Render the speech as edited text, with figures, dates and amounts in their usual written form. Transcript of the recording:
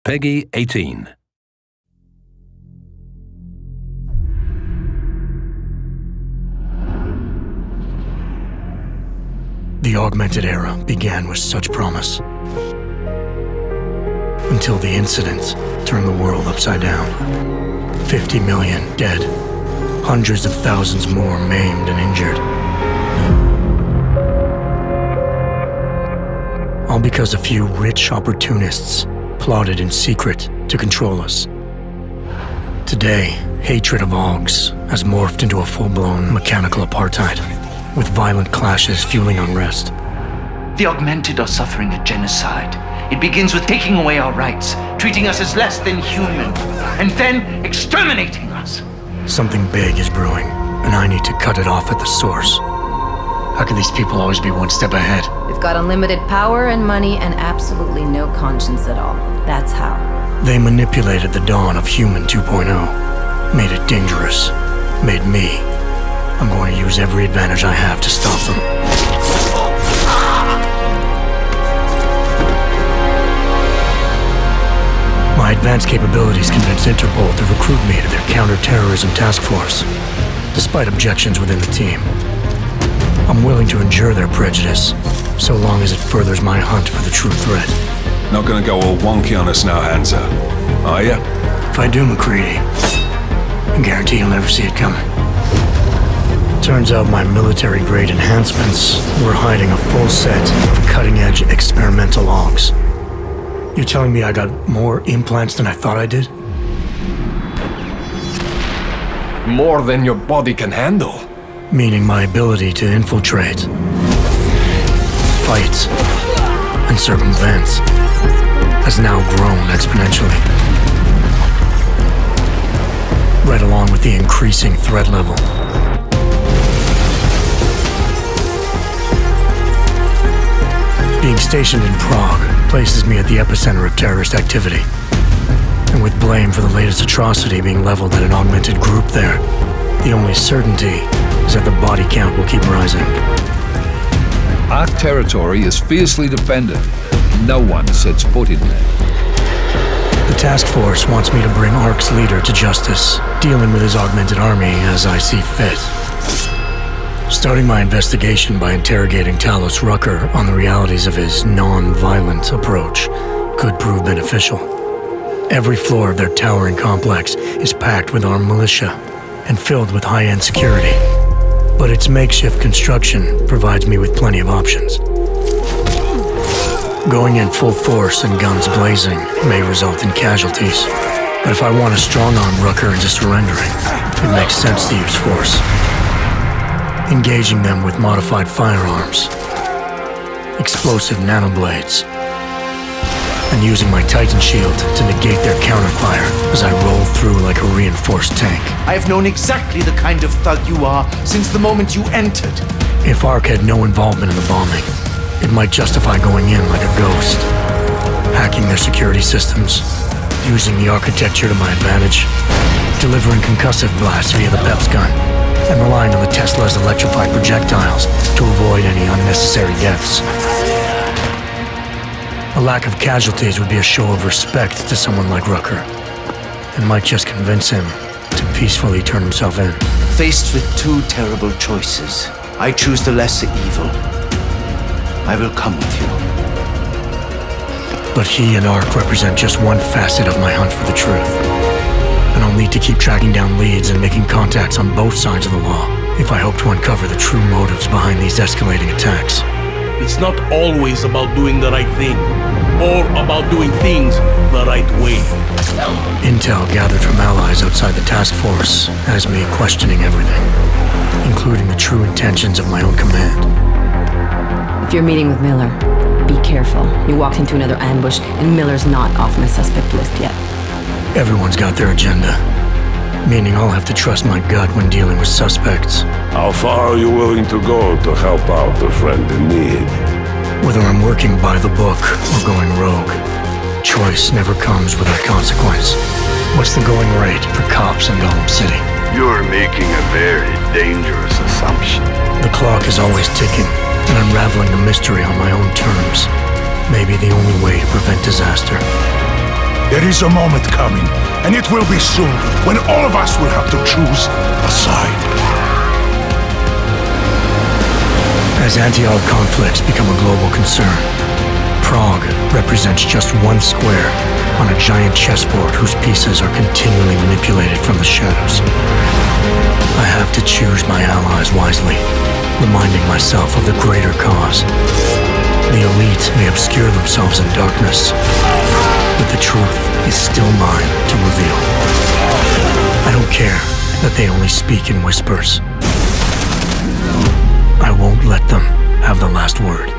Peggy 18. The augmented era began with such promise. Until the incident turned the world upside down. 50 million dead. Hundreds of thousands more maimed and injured. All because a few rich opportunists plotted in secret to control us. Today, hatred of Augs has morphed into a full-blown mechanical apartheid, with violent clashes fueling unrest. The augmented are suffering a genocide. It begins with taking away our rights, treating us as less than human, and then exterminating us. Something big is brewing, and I need to cut it off at the source. How can these people always be one step ahead? We've got unlimited power and money and absolutely no conscience at all. That's how. They manipulated the dawn of Human 2.0, made it dangerous, made me. I'm going to use every advantage I have to stop them. My advanced capabilities convinced Interpol to recruit me to their counter-terrorism task force, despite objections within the team. I'm willing to endure their prejudice, so long as it furthers my hunt for the true threat. Not gonna go all wonky on us now, Hansa, are ya? If I do, McCready, I guarantee you'll never see it coming. Turns out my military-grade enhancements were hiding a full set of cutting-edge experimental Augs. You're telling me I got more implants than I thought I did? More than your body can handle. Meaning my ability to infiltrate, fight, and circumvent has now grown exponentially. Right along with the increasing threat level. Being stationed in Prague places me at the epicenter of terrorist activity. And with blame for the latest atrocity being leveled at an augmented group there, the only certainty is that the body count will keep rising. Our territory is fiercely defended. No one sets foot in there. The task force wants me to bring ARC's leader to justice, dealing with his augmented army as I see fit. Starting my investigation by interrogating Talos Rucker on the realities of his non-violent approach could prove beneficial. Every floor of their towering complex is packed with armed militia and filled with high-end security. But its makeshift construction provides me with plenty of options. Going in full force and guns blazing may result in casualties. But if I want to strong-arm Rucker into surrendering, it makes sense to use force. Engaging them with modified firearms, explosive nanoblades, and using my Titan shield to negate their counterfire as I roll through like a reinforced tank. I have known exactly the kind of thug you are since the moment you entered. If ARC had no involvement in the bombing, it might justify going in like a ghost, hacking their security systems, using the architecture to my advantage, delivering concussive blasts via the PEPS gun, and relying on the Tesla's electrified projectiles to avoid any unnecessary deaths. A lack of casualties would be a show of respect to someone like Rucker, and might just convince him to peacefully turn himself in. Faced with two terrible choices, I choose the lesser evil. I will come with you. But he and ARC represent just one facet of my hunt for the truth. And I'll need to keep tracking down leads and making contacts on both sides of the law if I hope to uncover the true motives behind these escalating attacks. It's not always about doing the right thing, or about doing things the right way. Intel gathered from allies outside the task force has me questioning everything, including the true intentions of my own command. If you're meeting with Miller, be careful. You walked into another ambush, and Miller's not off my suspect list yet. Everyone's got their agenda, meaning I'll have to trust my gut when dealing with suspects. How far are you willing to go to help out a friend in need? Whether I'm working by the book or going rogue, choice never comes without consequence. What's the going rate for cops in Gotham City? You're making a very dangerous assumption. The clock is always ticking, and unraveling the mystery on my own terms may be the only way to prevent disaster. There is a moment coming, and it will be soon, when all of us will have to choose a side. As anti-Arg conflicts become a global concern, Prague represents just one square on a giant chessboard whose pieces are continually manipulated from the shadows. I have to choose my allies wisely, reminding myself of the greater cause. The elite may obscure themselves in darkness, but the truth is still mine to reveal. I don't care that they only speak in whispers. I won't let them have the last word.